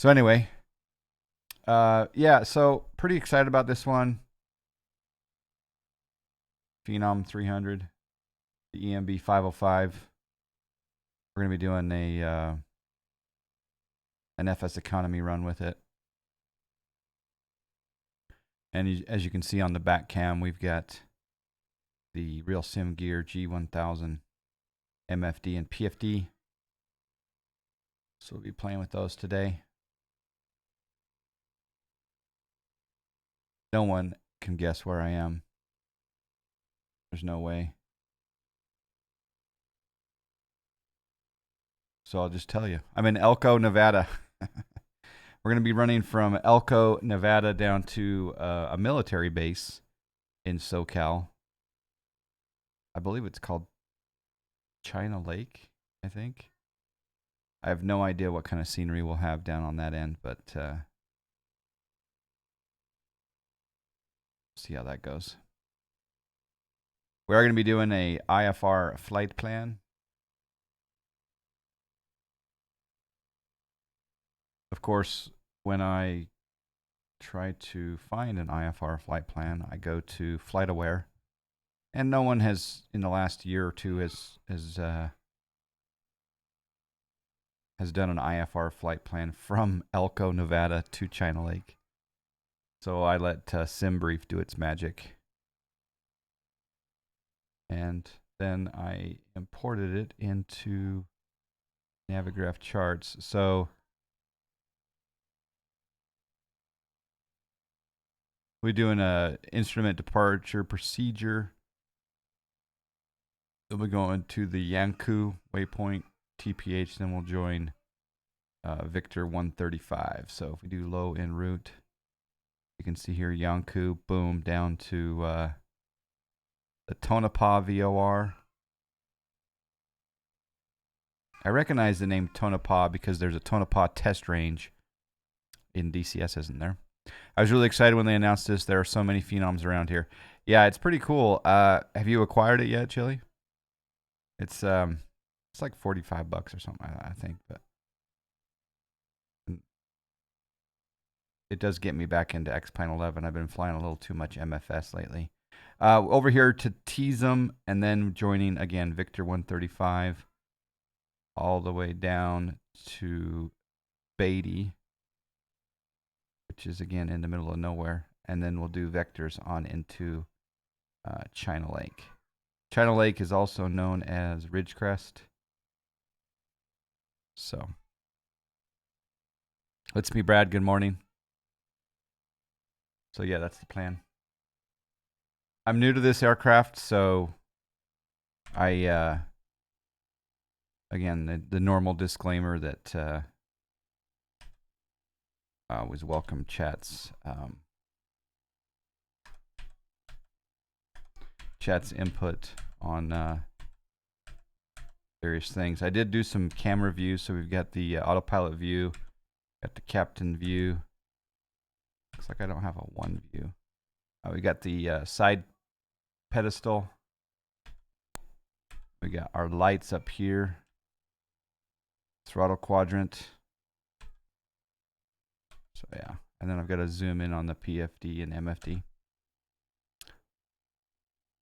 So anyway, yeah, so pretty excited about this one. Phenom 300, the EMB-505. We're going to be doing an FS economy run with it. And as you can see on the back cam, we've got the Real Sim Gear G1000 MFD and PFD. So we'll be playing with those today. No one can guess where I am. There's no way. So I'll just tell you. I'm in Elko, Nevada. We're going to be running from Elko, Nevada down to a military base in SoCal. I believe it's called China Lake, I think. I have no idea what kind of scenery we'll have down on that end, but see how that goes. We are going to be doing a IFR flight plan. Of course, when I try to find an IFR flight plan, I go to FlightAware, and no one has in the last year or two has done an IFR flight plan from Elko, Nevada to China Lake. So I let SimBrief do its magic. And then I imported it into Navigraph charts. So we're doing a instrument departure procedure. Then we're going to the Yanku waypoint TPH. Then we'll join Victor 135. So if we do low en route, you can see here Yanku, boom, down to the Tonopah VOR. I recognize the name Tonopah because there's a Tonopah test range in DCS, isn't there? I was really excited when they announced this. There are so many Phenoms around here. Yeah, it's pretty cool. Have you acquired it yet, Chili? It's like $45 or something like that, I think. But it does get me back into X-Plane 11. I've been flying a little too much MFS lately. Over here to tease them, and then joining again Victor 135 all the way down to Beatty, which is again in the middle of nowhere, and then we'll do vectors on into China Lake. China Lake is also known as Ridgecrest. So, let's meet Brad. Good morning. So yeah, that's the plan. I'm new to this aircraft, so I again the normal disclaimer that always welcome chats input on various things. I did do some camera views, so we've got the autopilot view, got the captain view. Looks like I don't have a one view. We got the side pedestal. We got our lights up here. Throttle quadrant. So yeah, and then I've got to zoom in on the PFD and MFD.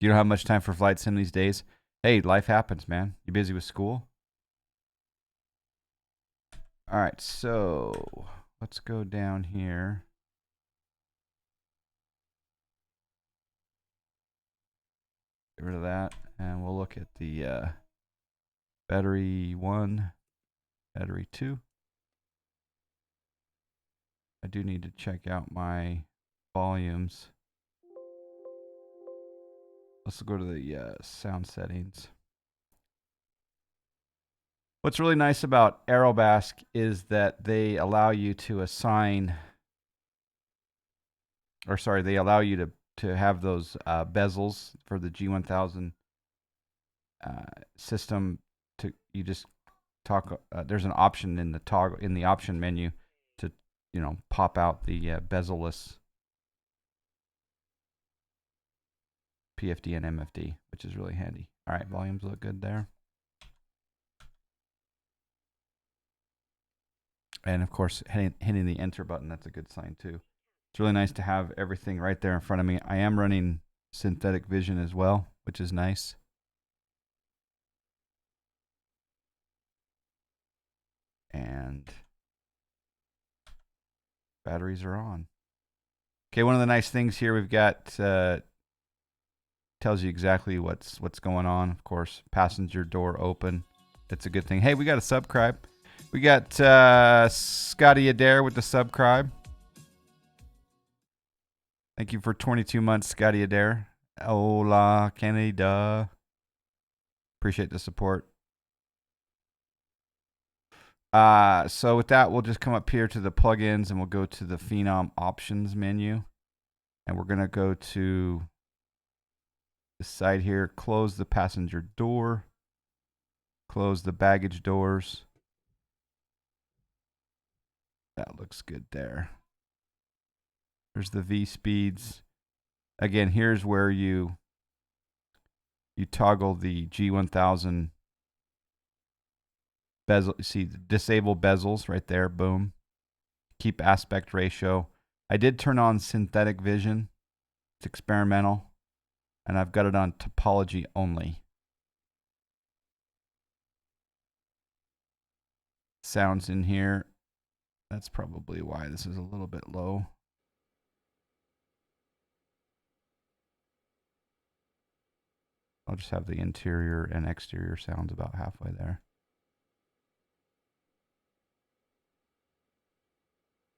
You don't have much time for flight sim these days. Hey, life happens, man. You busy with school? All right, so let's go down here. Get rid of that, and we'll look at the battery 1, battery 2. I do need to check out my volumes. Let's go to the sound settings. What's really nice about Aerobask is that they allow you to assign, or sorry, they allow you to have those bezels for the G1000 system. You just talk. There's an option in the toggle in the option menu to pop out the bezel-less PFD and MFD, which is really handy. All right, volumes look good there. And of course, hitting the enter button, that's a good sign too. It's really nice to have everything right there in front of me. I am running synthetic vision as well, which is nice. And batteries are on. Okay, one of the nice things here we've got tells you exactly what's going on. Of course, passenger door open. That's a good thing. Hey, we got a subscribe. We got Scotty Adair with the subscribe. Thank you for 22 months, Scotty Adair. Hola, Canada. Appreciate the support. So with that, we'll just come up here to the plugins and we'll go to the Phenom options menu. And we're going to go to the side here, close the passenger door, close the baggage doors. That looks good there. There's the V speeds. Again, here's where you toggle the G1000 bezel. See, disable bezels right there. Boom. Keep aspect ratio. I did turn on synthetic vision. It's experimental. And I've got it on topology only. Sounds in here. That's probably why this is a little bit low. I'll just have the interior and exterior sounds about halfway there.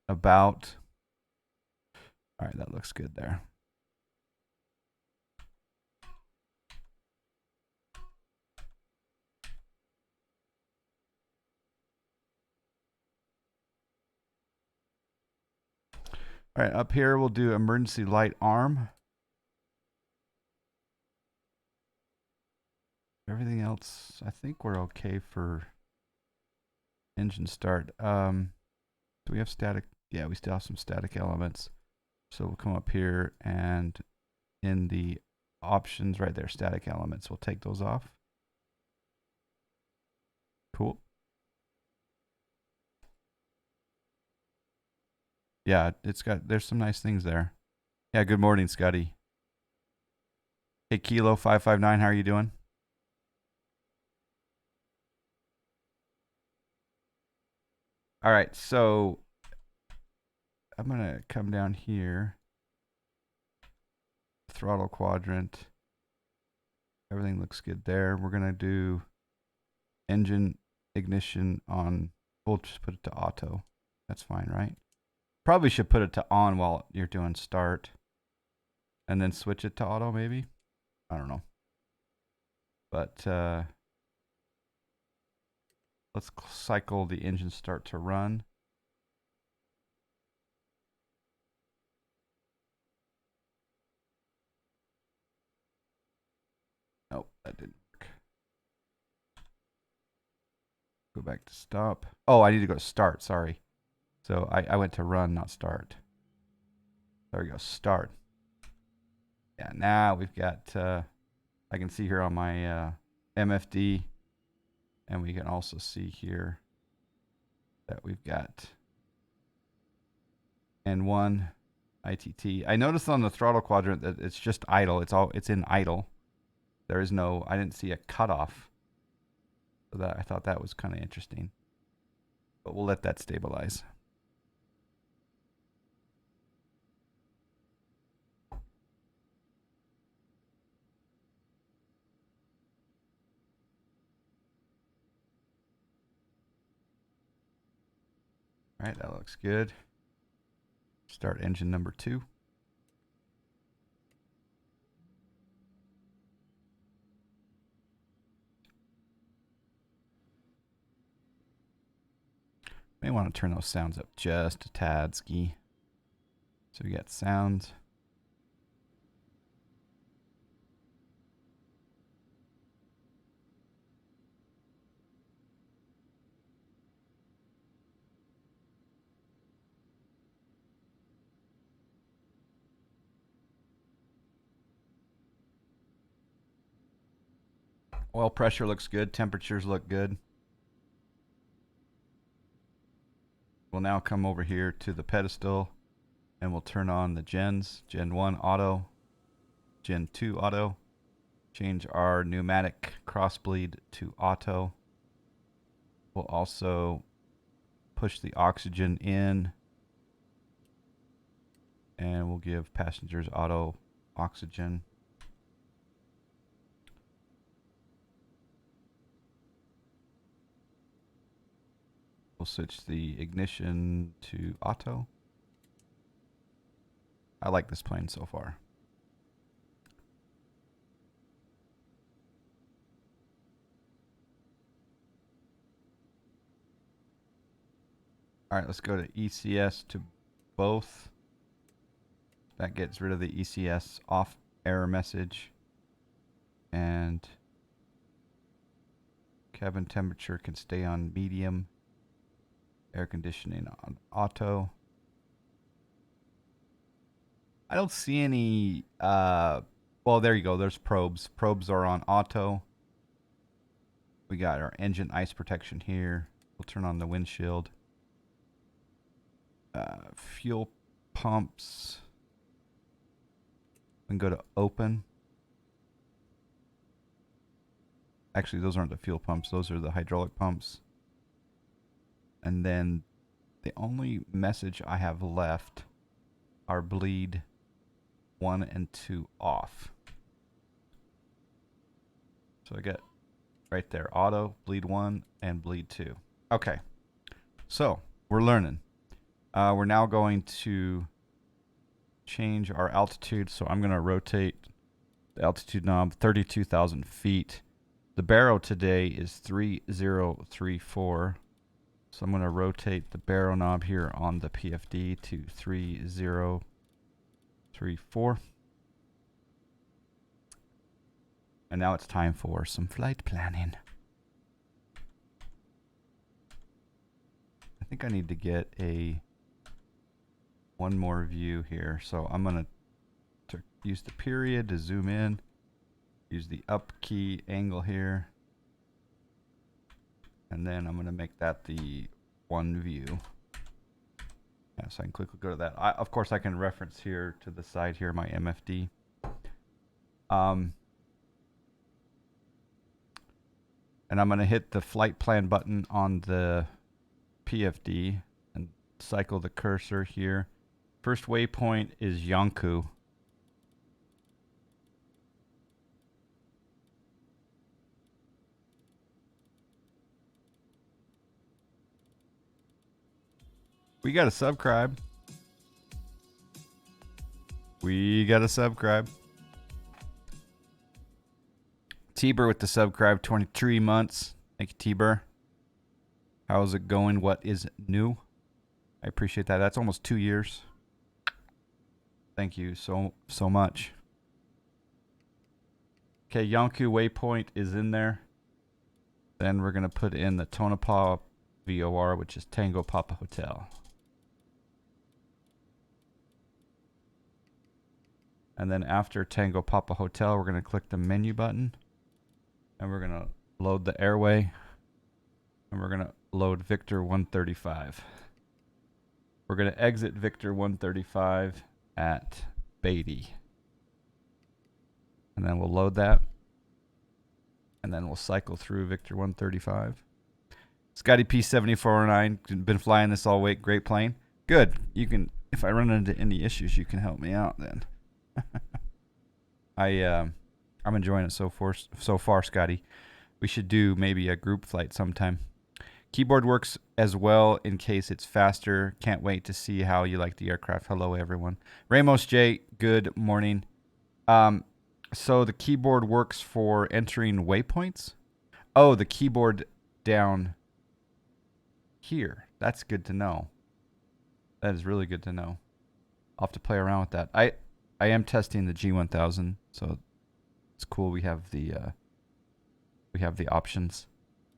About. All right, that looks good there. All right, up here we'll do emergency light arm. Everything else, I think we're okay for engine start. Do we have static? Yeah, we still have some static elements. So we'll come up here and in the options right there, static elements, we'll take those off. Cool. Yeah, there's some nice things there. Yeah, good morning, Scotty. Hey, Kilo 559, how are you doing? All right, so I'm going to come down here. Throttle quadrant. Everything looks good there. We're going to do engine ignition on. We'll just put it to auto. That's fine, right? Probably should put it to on while you're doing start. And then switch it to auto, maybe? I don't know. But let's cycle the engine start to run. Nope, that didn't work. Go back to stop. Oh, I need to go to start, sorry. So I went to run, not start. There we go, start. Yeah, now we've got, I can see here on my MFD, and we can also see here that we've got N1 ITT. I noticed on the throttle quadrant that it's just idle. It's in idle. There is no, I didn't see a cutoff. So that I thought that was kind of interesting. But we'll let that stabilize. All right, that looks good. Start engine number 2. May want to turn those sounds up just a tad, ski. So we got sounds. Oil pressure looks good. Temperatures look good. We'll now come over here to the pedestal and we'll turn on the gens. Gen 1 auto, Gen 2 auto. Change our pneumatic crossbleed to auto. We'll also push the oxygen in and we'll give passengers auto oxygen. We'll switch the ignition to auto. I like this plane so far. All right, let's go to ECS to both. That gets rid of the ECS off error message. And cabin temperature can stay on medium. Air conditioning on auto. I don't see any, well, there you go. There's probes. Probes are on auto. We got our engine ice protection here. We'll turn on the windshield. Fuel pumps. We can go to open. Actually, those aren't the fuel pumps. Those are the hydraulic pumps. And then the only message I have left are bleed 1 and 2 off. So I got right there, auto, bleed 1, and bleed 2. Okay, so we're learning. We're now going to change our altitude. So I'm going to rotate the altitude knob 32,000 feet. The baro today is 3034. So I'm going to rotate the baro knob here on the PFD to 3034. And now it's time for some flight planning. I think I need to get one more view here. So I'm going to use the period to zoom in. Use the up key angle here. And then I'm going to make that the one view. Yeah, so I can quickly go to that. Of course, I can reference here to the side here, my MFD. And I'm going to hit the flight plan button on the PFD and cycle the cursor here. First waypoint is Yonkou. We got a subscribe. We got a subscribe. T-Bur with the subscribe, 23 months. Thank you, T-Bur. How's it going? What is new? I appreciate that. That's almost 2 years. Thank you so much. Okay, Yonkou waypoint is in there. Then we're going to put in the Tonopah VOR, which is Tango Papa Hotel. And then after Tango Papa Hotel, we're going to click the menu button. And we're going to load the airway. And we're going to load Victor 135. We're going to exit Victor 135 at Beatty. And then we'll load that. And then we'll cycle through Victor 135. Scotty P7409, been flying this all week. Great plane. Good. You can, if I run into any issues, you can help me out then. I'm enjoying it so far, Scotty. We should do maybe a group flight sometime. Keyboard works as well in case it's faster. Can't wait to see how you like the aircraft. Hello, everyone. Ramos J, good morning. So the keyboard works for entering waypoints? Oh, the keyboard down here. That's good to know. That is really good to know. I'll have to play around with that. I am testing the G1000, so it's cool. We have the options.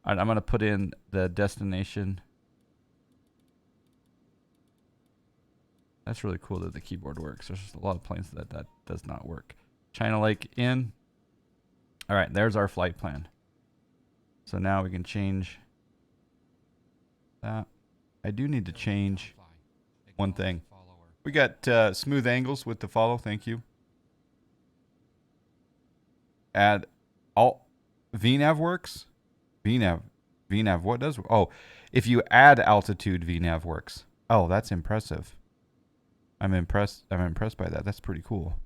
All right, I'm gonna put in the destination. That's really cool that the keyboard works. There's just a lot of planes that does not work. China Lake in. All right, there's our flight plan. So now we can change that. I do need to change one thing. We got smooth angles with the follow. Thank you. Add all VNav works. VNav. What does? Oh, if you add altitude, VNav works. Oh, that's impressive. I'm impressed by that. That's pretty cool.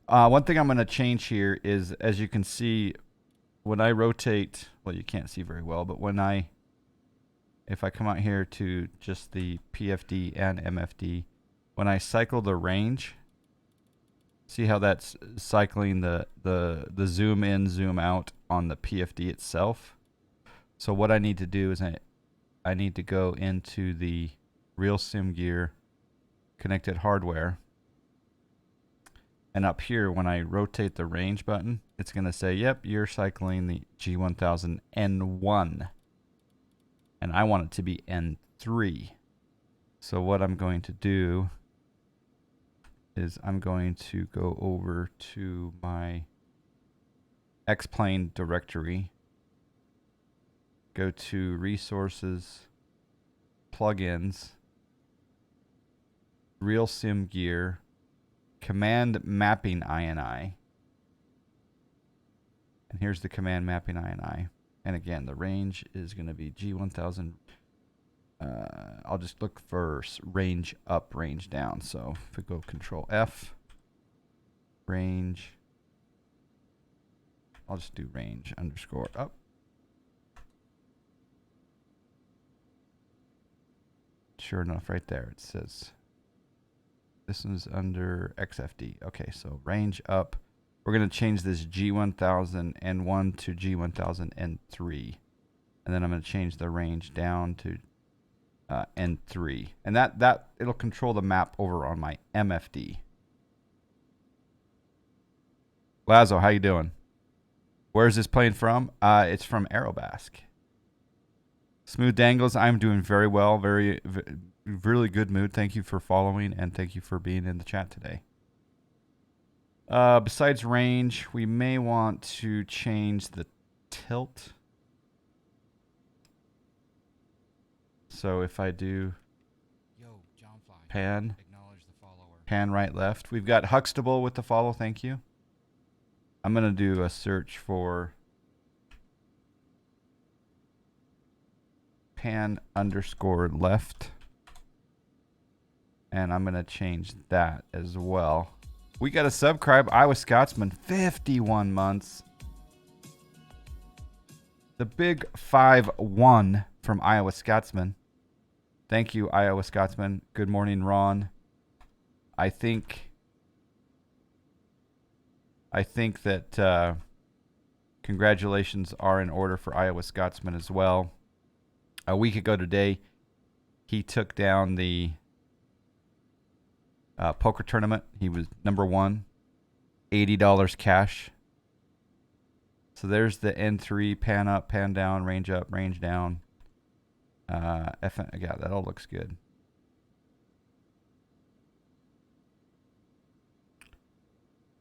One thing I'm going to change here is, as you can see, when I rotate, well, you can't see very well, but if I come out here to just the PFD and MFD, when I cycle the range, see how that's cycling the zoom in, zoom out on the PFD itself? So what I need to do is I need to go into the real sim gear connected hardware. And up here, when I rotate the range button, it's going to say, yep, you're cycling the G1000 N1. And I want it to be N3. So what I'm going to do is I'm going to go over to my X-Plane directory, go to Resources, Plugins, Real Sim Gear, Command Mapping INI. And here's the Command Mapping INI. And again, the range is going to be G1000. I'll just look for range up, range down. So if we go Control F, range, I'll just do range underscore up. Sure enough, right there it says this is under XFD. Okay, so range up. We're going to change this G1000 N1 to G1000 N3. And then I'm going to change the range down to N3. And that it'll control the map over on my MFD. Lazo, how you doing? Where's this plane from? It's from Aerobask. Smooth Dangles, I'm doing very well. Really good mood. Thank you for following, and thank you for being in the chat today. Besides range, we may want to change the tilt. So if I do pan right left, we've got Huxtable with the follow. Thank you. I'm going to do a search for pan underscore left. And I'm going to change that as well. We got a subscribe, Iowa Scotsman, 51 months. The big 5-1 from Iowa Scotsman. Thank you, Iowa Scotsman. Good morning, Ron. I think that congratulations are in order for Iowa Scotsman as well. A week ago today, he took down the poker tournament. He was number one, $80 cash. So there's the N3, pan up, pan down, range up, range down. Yeah, that all looks good.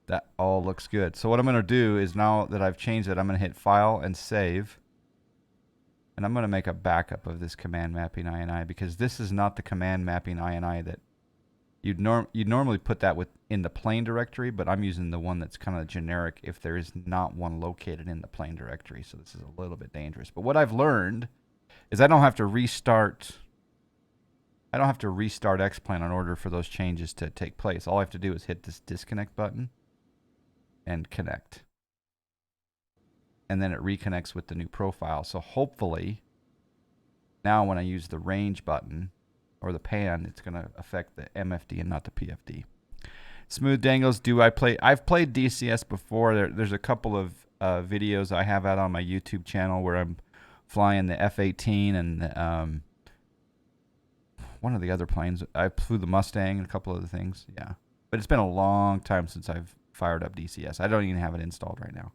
That all looks good. So what I'm going to do is, now that I've changed it, I'm going to hit File and Save. And I'm going to make a backup of this Command Mapping INI, because this is not the Command Mapping INI that you'd normally put that in the plane directory, but I'm using the one that's kind of generic if there is not one located in the plane directory. So this is a little bit dangerous. But what I've learned is I don't have to restart X-Plane in order for those changes to take place. All I have to do is hit this disconnect button and connect. And then it reconnects with the new profile. So hopefully now when I use the range button or the pan, it's going to affect the MFD and not the PFD. Smooth Dangles, I've played DCS before. There's a couple of videos I have out on my YouTube channel where I'm flying the F-18 and one of the other planes. I flew the Mustang and a couple other things. Yeah. But it's been a long time since I've fired up DCS. I don't even have it installed right now.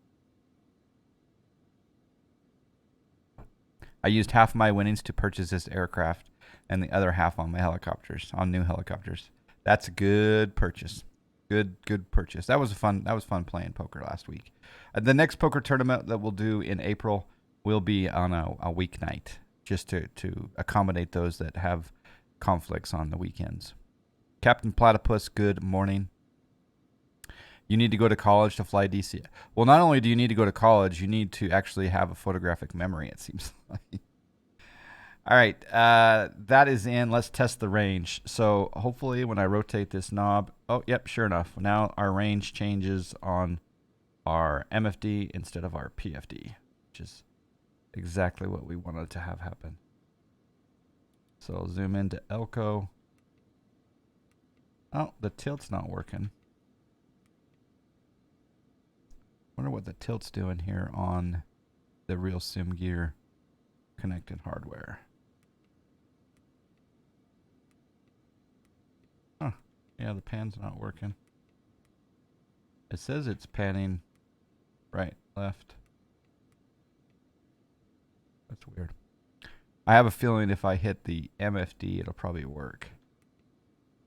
I used half my winnings to purchase this aircraft and the other half on my helicopters, on new helicopters. That's a good purchase. Good purchase. That was fun playing poker last week. The next poker tournament that we'll do in April will be on a weeknight, just to accommodate those that have conflicts on the weekends. Captain Platypus, good morning. You need to go to college to fly DC. Well, not only do you need to go to college, you need to actually have a photographic memory, it seems like. All right, that is in. Let's test the range. So hopefully when I rotate this knob, oh, yep, sure enough. Now our range changes on our MFD instead of our PFD, which is exactly what we wanted to have happen. So I'll zoom into Elko. Oh, the tilt's not working. Wonder what the tilt's doing here on the real sim gear connected hardware. Huh. Yeah, the pan's not working. It says it's panning right, left. That's weird. I have a feeling if I hit the MFD, it'll probably work.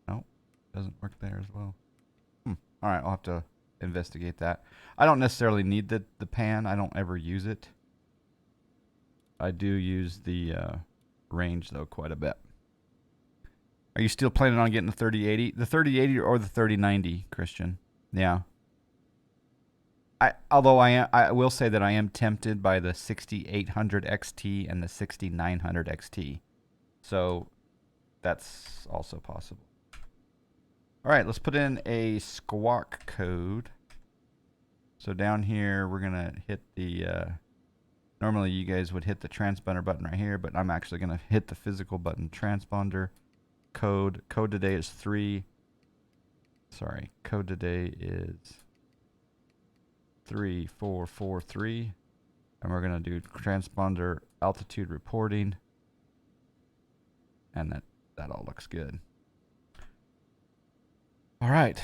Nope, doesn't work there as well. All right, I'll have to investigate that. I don't necessarily need the pan. I don't ever use it. I do use the range, though, quite a bit. Are you still planning on getting the 3080? The 3080 or the 3090, Christian? Yeah. Although I will say that I am tempted by the 6800 XT and the 6900 XT. So that's also possible. All right, let's put in a squawk code. So down here, we're going to hit the... normally, you guys would hit the transponder button right here, but I'm actually going to hit the physical button, transponder code. Code today is 3. Sorry, code today is 3443. And we're going to do transponder altitude reporting. And that all looks good. All right.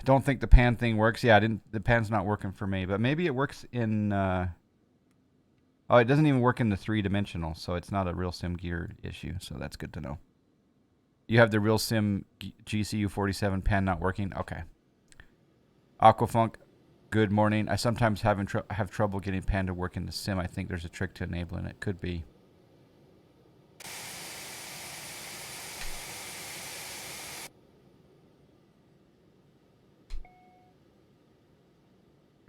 Don't think the pan thing works. Yeah, the pan's not working for me, but maybe it works in... oh, it doesn't even work in the 3-dimensional, so it's not a real sim gear issue, so that's good to know. You have the real sim GCU47 pan not working? Okay. Aquafunk, good morning. I sometimes have trouble getting pan to work in the sim. I think there's a trick to enabling it. Could be.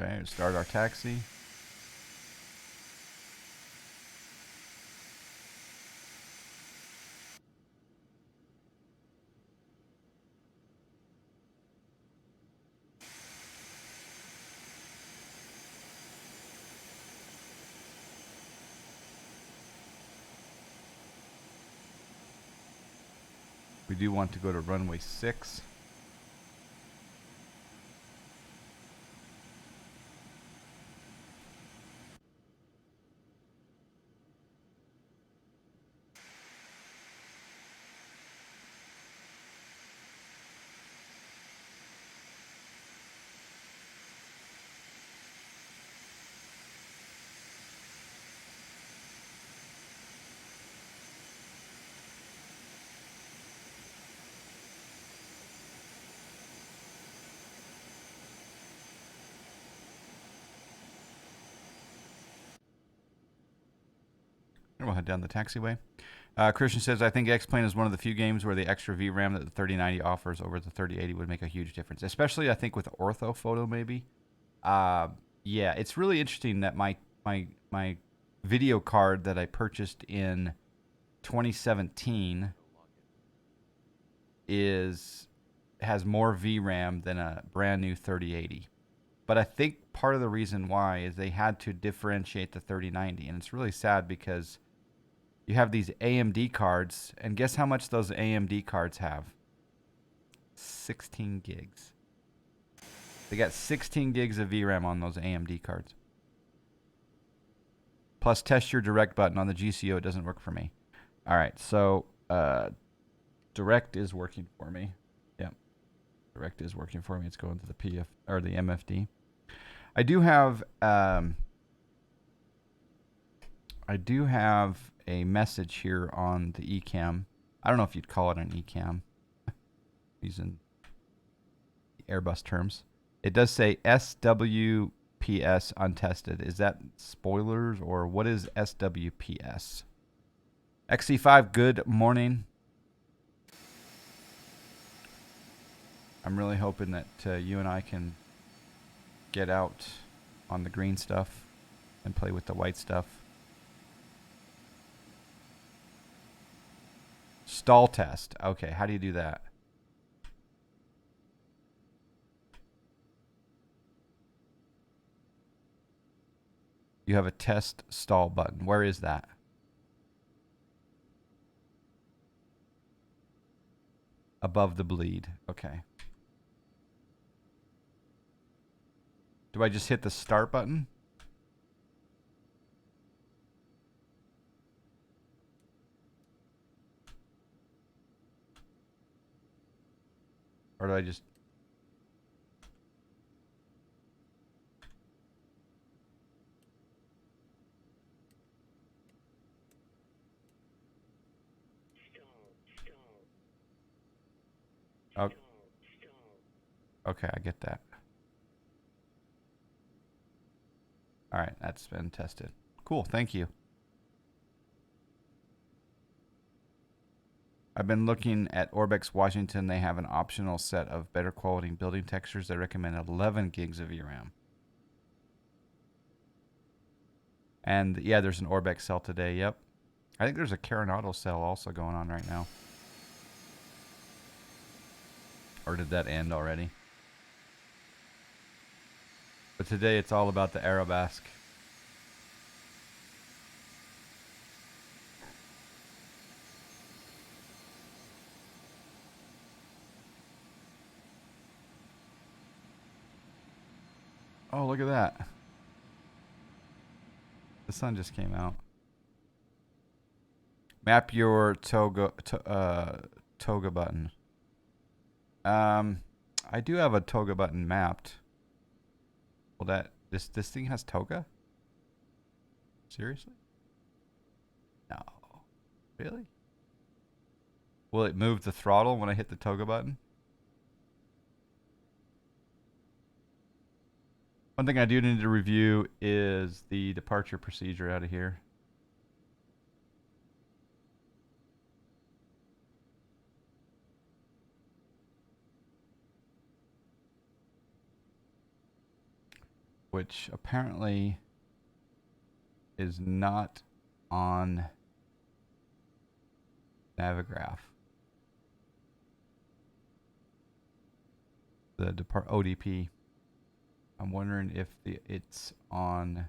Okay, start our taxi. We do want to go to runway 6. We'll head down the taxiway. Christian says, I think X-Plane is one of the few games where the extra VRAM that the 3090 offers over the 3080 would make a huge difference, especially, I think, with orthophoto, maybe. Yeah, it's really interesting that my video card that I purchased in 2017 has more VRAM than a brand new 3080. But I think part of the reason why is they had to differentiate the 3090, and it's really sad because you have these AMD cards, and guess how much those AMD cards have? 16 gigs. They got 16 gigs of VRAM on those AMD cards. Plus, test your direct button on the GCO. It doesn't work for me. All right, so direct is working for me. Yep, direct is working for me. It's going to the PF or the MFD. I do have a message here on the eCam. I don't know if you'd call it an eCam, using Airbus terms. It does say SWP SWPS untested. Is that spoilers or what is SWPS? XC5, good morning. I'm really hoping that you and I can get out on the green stuff and play with the white stuff. Stall test. Okay, how do you do that? You have a test stall button. Where is that? Above the bleed. Okay. Do I just hit the start button? Or do I just... Oh. Okay, I get that. All right, that's been tested. Cool, thank you. I've been looking at Orbex Washington. They have an optional set of better quality building textures. They recommend 11 gigs of VRAM. And yeah, there's an Orbex sale today. Yep. I think there's a Caronado sale also going on right now. Or did that end already? But today it's all about the Aerobask. Oh, look at that. The sun just came out. Map your toga button. I do have a toga button mapped. Well, this thing has toga? Seriously? No. Really? Will it move the throttle when I hit the toga button? One thing I do need to review is the departure procedure out of here. Which apparently is not on Navigraph. The ODP. I'm wondering if it's on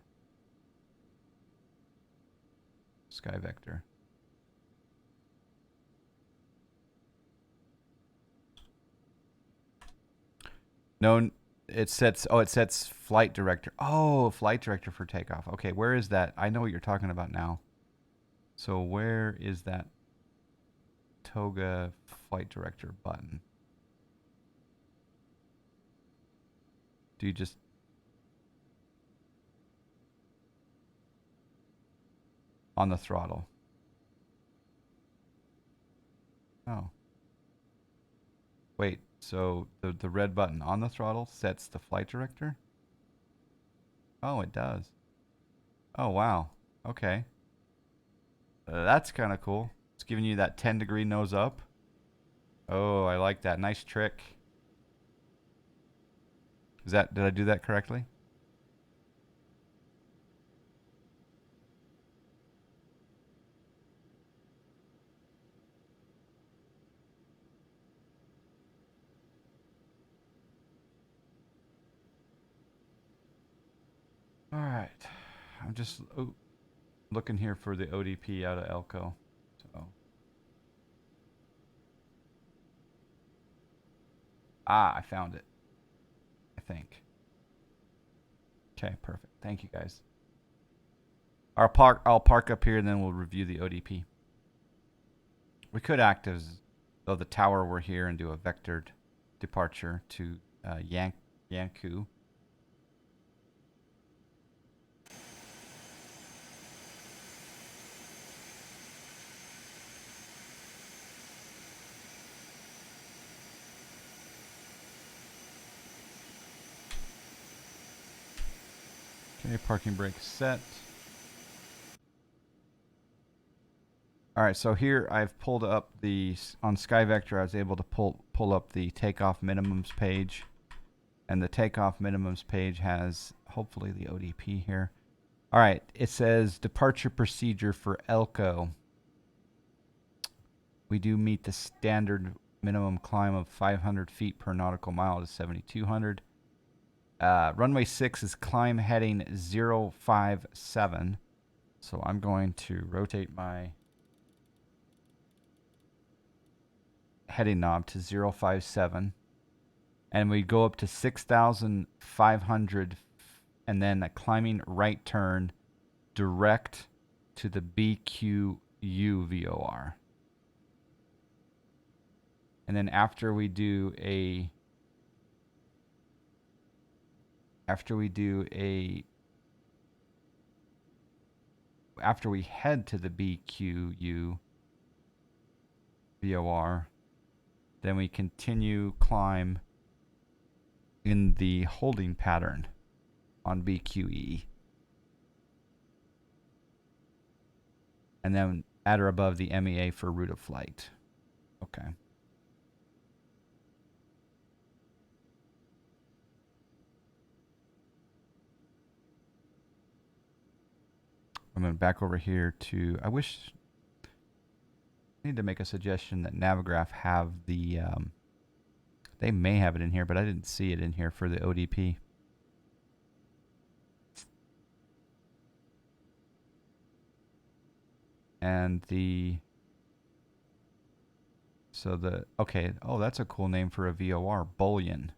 SkyVector. No, it sets flight director. Oh, flight director for takeoff. Okay, where is that? I know what you're talking about now. So where is that toga flight director button? Do you just... on the throttle? Oh. Wait, so the red button on the throttle sets the flight director? Oh, it does. Oh, wow. Okay. That's kind of cool. It's giving you that 10-degree nose up. Oh, I like that. Nice trick. Did I do that correctly? All right. I'm just looking here for the ODP out of Elko. So. I found it. I think. Okay, perfect. Thank you, guys. I'll park up here and then we'll review the ODP. We could act as though the tower were here and do a vectored departure to Yanku. Okay, parking brake set. All right, so here I've pulled up on SkyVector, I was able to pull up the takeoff minimums page. And the takeoff minimums page has, hopefully, the ODP here. All right, it says departure procedure for Elko. We do meet the standard minimum climb of 500 feet per nautical mile to 7,200. Runway 6 is climb heading 057. So I'm going to rotate my heading knob to 057. And we go up to 6,500 and then a climbing right turn direct to the BQU VOR. And then after we head to the BQU VOR, then we continue climb in the holding pattern on BQE. And then at or above the MEA for route of flight. Okay. I'm going back over here to, I need to make a suggestion that Navigraph have the, they may have it in here, but I didn't see it in here for the ODP. And okay, oh, that's a cool name for a VOR, Bullion,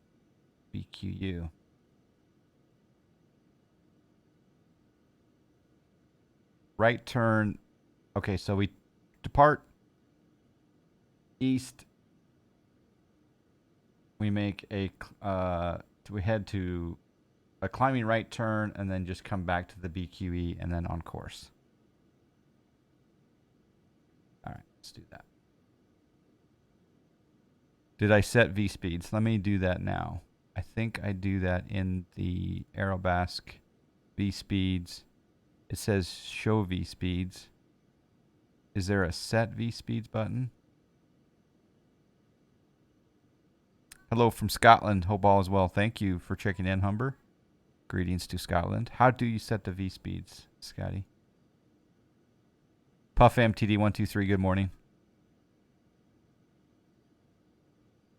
BQU. Right turn, okay, so we depart east. We make we head to a climbing right turn and then just come back to the BQE and then on course. All right, let's do that. Did I set V speeds? Let me do that now. I think I do that in the Aerobask V speeds. It says show V speeds. Is there a set V speeds button? Hello from Scotland. Hope all is well. Thank you for checking in, Humber. Greetings to Scotland. How do you set the V speeds, Scotty? Puff MTD123, good morning.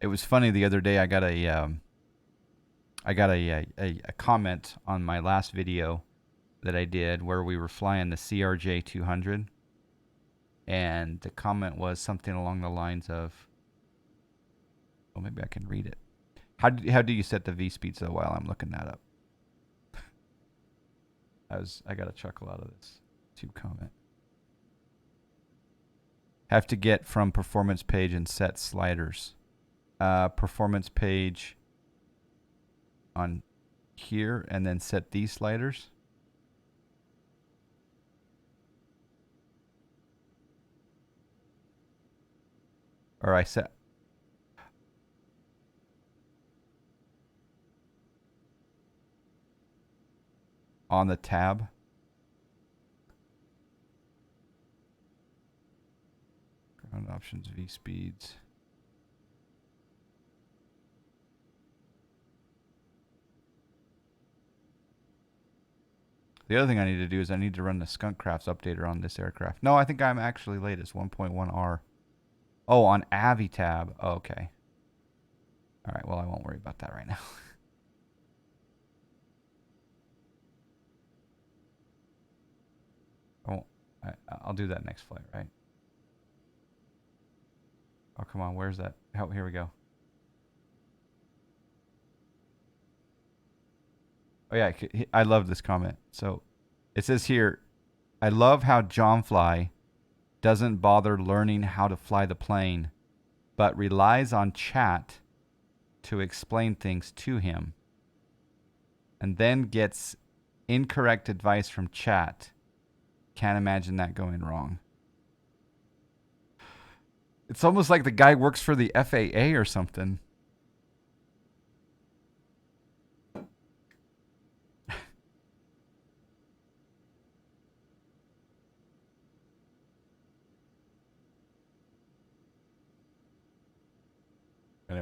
It was funny the other day. I got a comment on my last video that I did where we were flying the CRJ 200, and the comment was something along the lines of, well, maybe I can read it. How do you set the V speeds though while I'm looking that up? I got a chuckle out of this YouTube comment. Have to get from performance page and set sliders. Performance page on here and then set these sliders. Or I set on the tab. Ground options, V speeds. The other thing I need to do is I need to run the Skunkcrafts updater on this aircraft. No, I think I'm actually late. It's 1.1R. Oh, on Avi tab. Oh, okay. All right. Well, I won't worry about that right now. I'll do that next flight, right? Oh, come on. Where's that? Oh, here we go. Oh, yeah. I love this comment. So it says here, I love how John Fly doesn't bother learning how to fly the plane, but relies on chat to explain things to him, and then gets incorrect advice from chat. Can't imagine that going wrong. It's almost like the guy works for the FAA or something.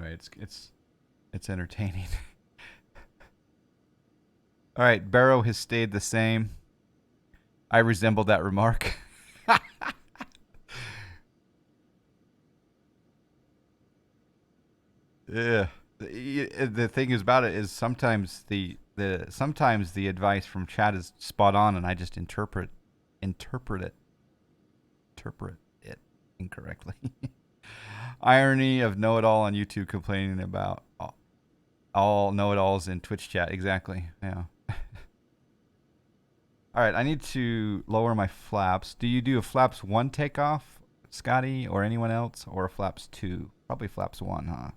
anyway, it's entertaining. All right, Barrow has stayed the same. I resemble that remark. Yeah. The thing is about it is sometimes sometimes the advice from Chad is spot on, and I just interpret it interpret it incorrectly. Irony of know-it-all on YouTube complaining about all know-it-alls in Twitch chat. Exactly. Yeah. All right, I need to lower my flaps. Do you do a flaps 1 takeoff, Scotty, or anyone else, or a flaps 2? Probably flaps 1, huh?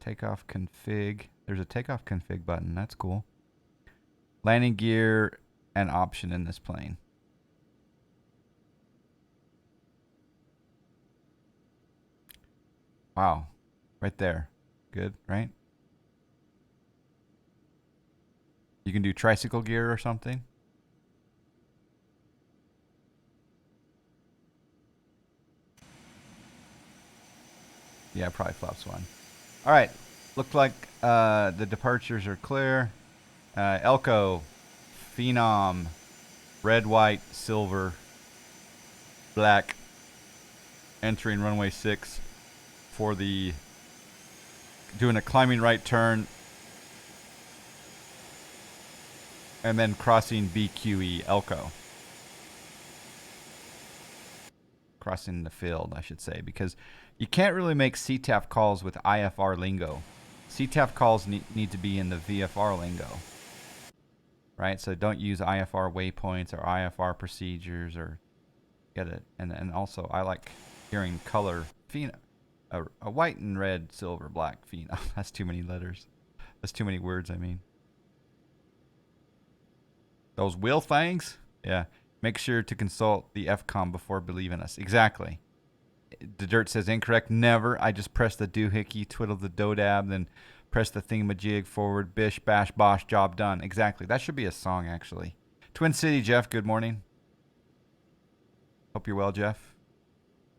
Takeoff config. There's a takeoff config button. That's cool. Landing gear, an option in this plane. Wow. Right there. Good, right? You can do tricycle gear or something. Yeah, probably flaps 1. All right. Look like the departures are clear. Elko, Phenom, red, white, silver, black, entering runway 6 for the doing a climbing right turn and then crossing BQE Elko. Crossing the field, I should say, because you can't really make CTAF calls with IFR lingo. CTAF calls need to be in the VFR lingo, right? So don't use IFR waypoints or IFR procedures or get it. And also, I like hearing color phenom, a white and red, silver, black phenom. That's too many letters. That's too many words, I mean. Those wheel things? Yeah. Make sure to consult the FCOM before believing us. Exactly. The dirt says incorrect. Never. I just press the doohickey, twiddle the dodab, then press the thingamajig forward. Bish, bash, bosh, job done. Exactly. That should be a song, actually. Twin City, Jeff, good morning. Hope you're well, Jeff.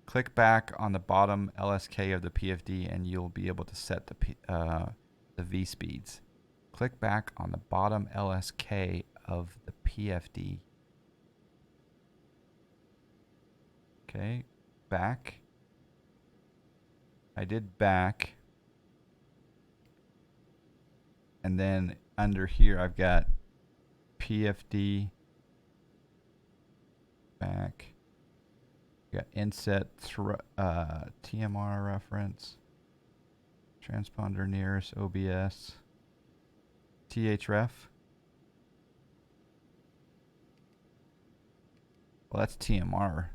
Click back on the bottom LSK of the PFD and you'll be able to set the V speeds. Click back on the bottom LSK of the PFD. Okay, back. I did back. And then under here I've got PFD, back. Got inset, TMR reference, transponder nearest, OBS, THREF. Well, that's TMR.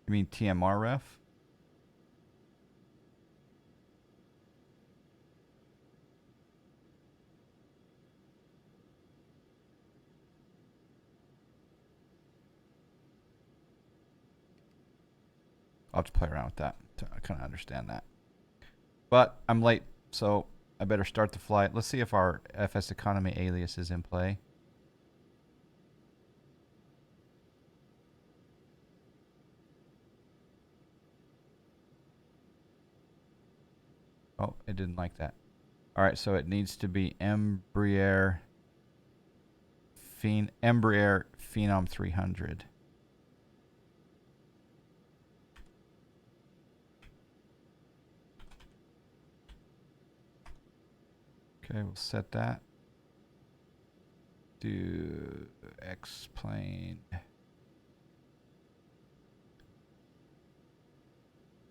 You mean TMR ref? I'll have to play around with that to kind of understand that. But I'm late, so I better start the flight. Let's see if our FS Economy alias is in play. Oh, it didn't like that. All right, so it needs to be Embraer Phenom 300. Okay, we'll set that. Do X plane.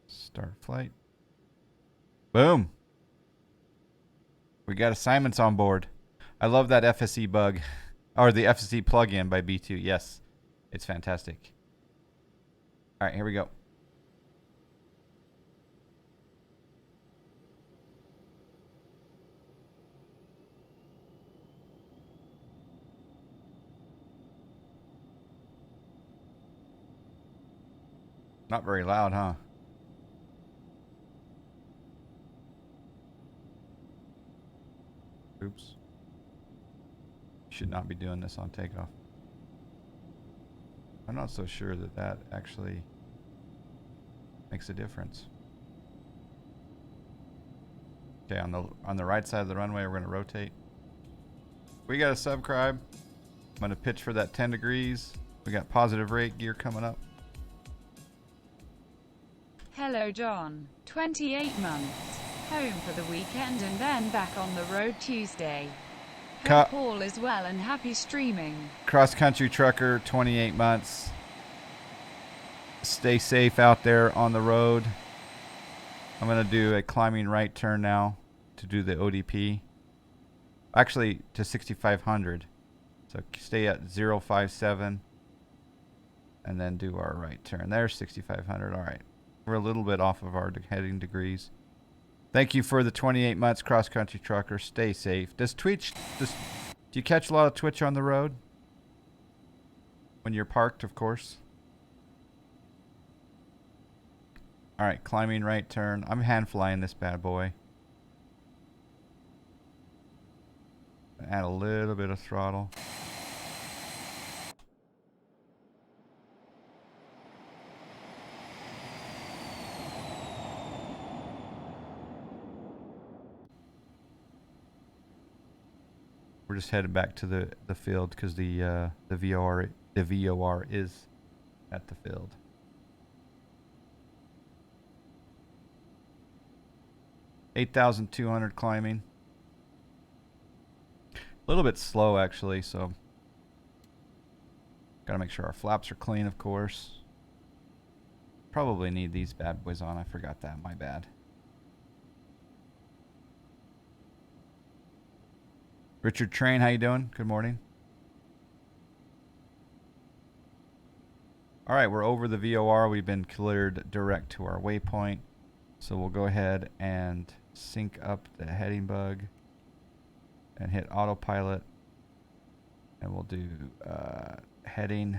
Start flight. Boom. We got assignments on board. I love that FSE bug. Or the FSE plugin by B2. Yes. It's fantastic. All right, here we go. Not very loud, huh? Oops. Should not be doing this on takeoff. I'm not so sure that that actually makes a difference. Okay, on the right side of the runway, we're going to rotate. We got a subscribe. I'm going to pitch for that 10 degrees. We got positive rate gear coming up. Hello, John. 28 months. Home for the weekend and then back on the road Tuesday. Hope all is well and happy streaming. Cross-country trucker, 28 months. Stay safe out there on the road. I'm going to do a climbing right turn now to do the ODP. Actually, to 6,500. So stay at 057 and then do our right turn. There's 6,500. All right. We're a little bit off of our heading degrees. Thank you for the 28 months, cross-country trucker. Stay safe. Do you catch a lot of Twitch on the road? When you're parked, of course. All right, climbing right turn. I'm hand flying this bad boy. Add a little bit of throttle. We're just headed back to the field because the VOR is at the field. $8,200 climbing. A little bit slow actually, so gotta make sure our flaps are clean, of course. Probably need these bad boys on. I forgot that. My bad. Richard Train, how you doing? Good morning. All right, we're over the VOR. We've been cleared direct to our waypoint. So we'll go ahead and sync up the heading bug and hit autopilot. And we'll do heading.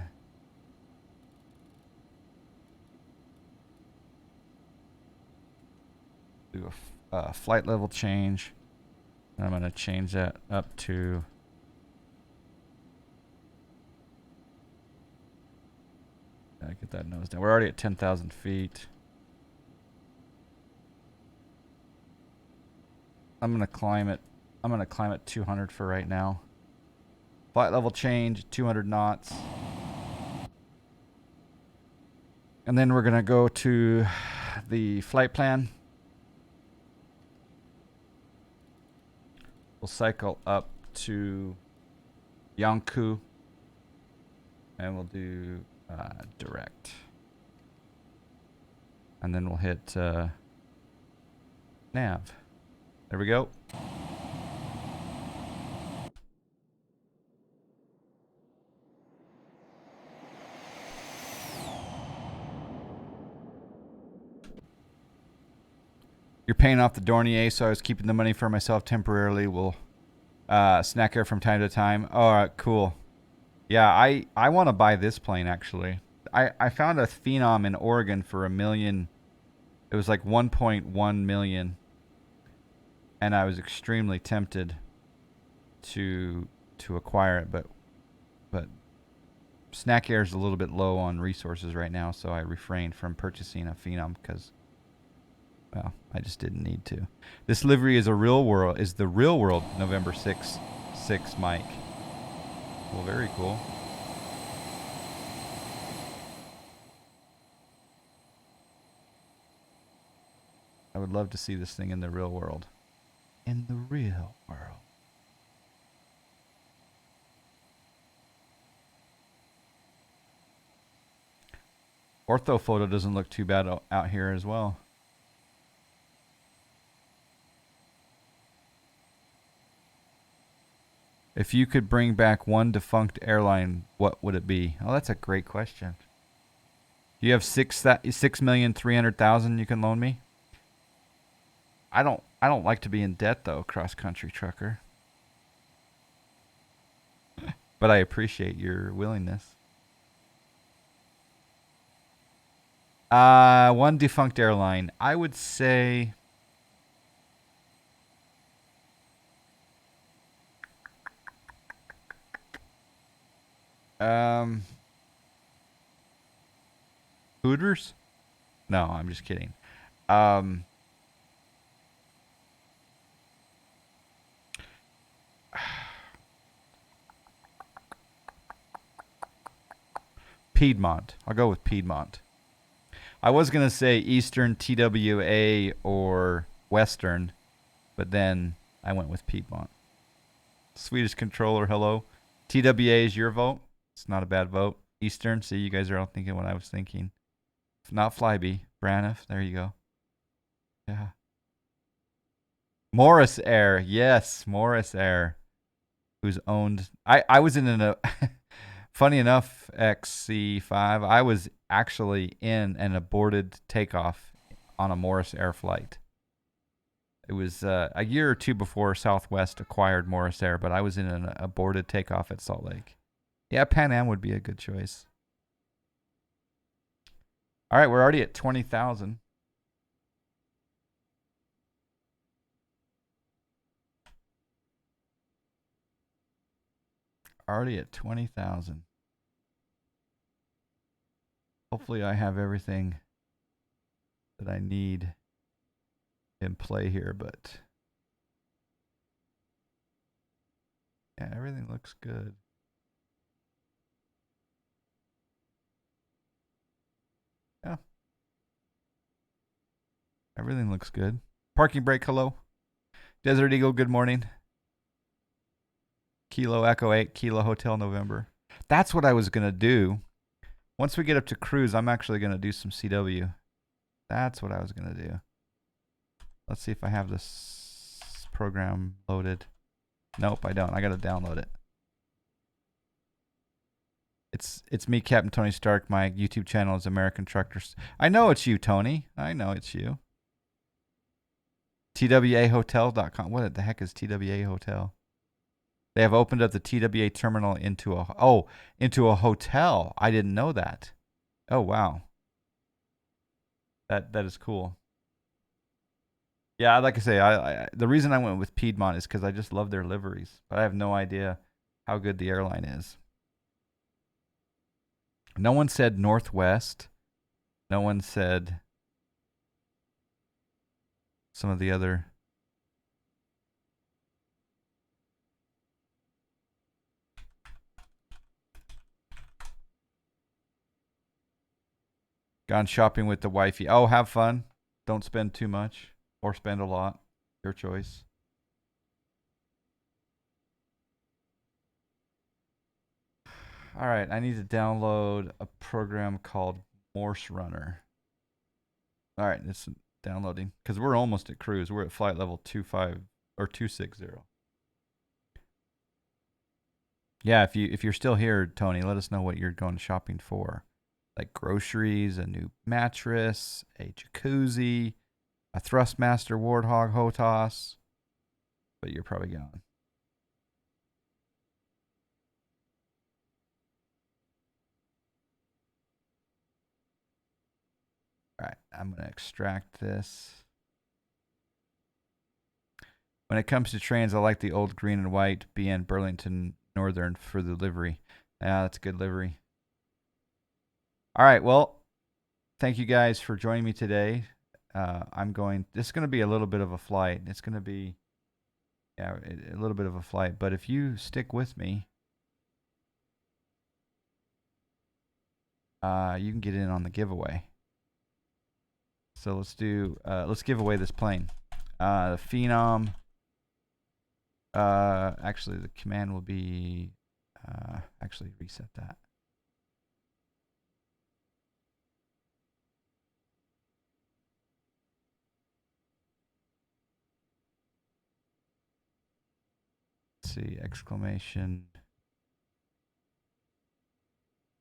Do a flight level change. And I'm going to change that up to get that nose down. We're already at 10,000 feet. I'm going to climb it. I'm going to climb at 200 for right now. Flight level change, 200 knots. And then we're going to go to the flight plan. We'll cycle up to Yangkou. And we'll do direct. And then we'll hit nav. There we go. You're paying off the Dornier, so I was keeping the money for myself temporarily. We'll snack air from time to time. All right, cool. Yeah, I want to buy this plane, actually. I found a Phenom in Oregon for $1 million. It was like 1.1 million. And I was extremely tempted to acquire it, but Snack Air is a little bit low on resources right now, so I refrained from purchasing a Phenom because, well, I just didn't need to. This livery is the real world November 6 Mike. Well, very cool. I would love to see this thing in the real world. In the real world. Ortho photo doesn't look too bad out here as well. If you could bring back one defunct airline, what would it be? Oh, that's a great question. Do you have 6,300,000 you can loan me? I don't like to be in debt though, cross-country trucker. But I appreciate your willingness. One defunct airline. I would say Hooters? No, I'm just kidding. Um, Piedmont. I'll go with Piedmont. I was going to say Eastern, TWA, or Western, but then I went with Piedmont. Swedish controller, hello. TWA is your vote. It's not a bad vote. Eastern, see, you guys are all thinking what I was thinking. If not Flyby, Braniff, there you go. Yeah. Morris Air, yes, Morris Air, who's owned. I was in a. Funny enough, XC5, I was actually in an aborted takeoff on a Morris Air flight. It was a year or two before Southwest acquired Morris Air, but I was in an aborted takeoff at Salt Lake. Yeah, Pan Am would be a good choice. All right, we're already at 20,000. Already at 20,000. Hopefully I have everything that I need in play here, but yeah, everything looks good. Yeah. Everything looks good. Parking brake, hello. Desert Eagle, good morning. Kilo Echo 8, Kilo Hotel November. That's what I was going to do. Once we get up to cruise, I'm actually going to do some CW. That's what I was going to do. Let's see if I have this program loaded. Nope, I don't. I got to download it. It's me, Captain Tony Stark. My YouTube channel is American Truckers. I know it's you, Tony. I know it's you. TWAHotel.com. What the heck is TWA Hotel? They have opened up the TWA terminal into a hotel. I didn't know that. Oh wow. That is cool. Yeah, like I say, I the reason I went with Piedmont is because I just love their liveries, but I have no idea how good the airline is. No one said Northwest. No one said some of the other. Gone shopping with the wifey. Oh, have fun. Don't spend too much or spend a lot. Your choice. All right, I need to download a program called Morse Runner. All right, it's downloading because we're almost at cruise. We're at flight level 25 or 260. Yeah, if you're still here, Tony, let us know what you're going shopping for. Like groceries, a new mattress, a jacuzzi, a Thrustmaster Warthog HOTAS. But you're probably gone. All right, I'm going to extract this. When it comes to trains, I like the old green and white BN Burlington Northern for the livery. Yeah, that's a good livery. All right, well, thank you guys for joining me today. This is going to be a little bit of a flight. It's going to be, yeah, a little bit of a flight. But if you stick with me, you can get in on the giveaway. So let's give away this plane. The Phenom. Actually, the command will be, actually reset that. Let's see, exclamation.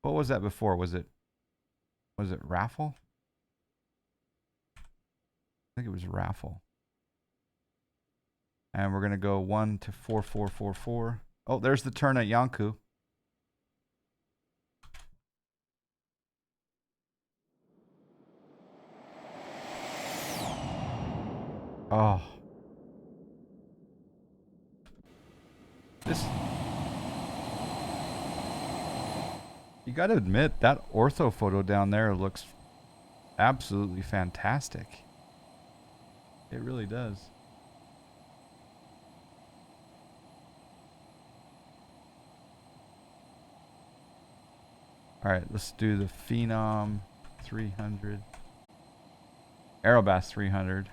What was that before? Was it raffle? I think it was raffle. And we're going to go 1 to 4444. Oh, there's the turn at Yanku. Oh. You got to admit, that ortho photo down there looks absolutely fantastic. It really does. All right, let's do the Phenom 300. Aerobask 300.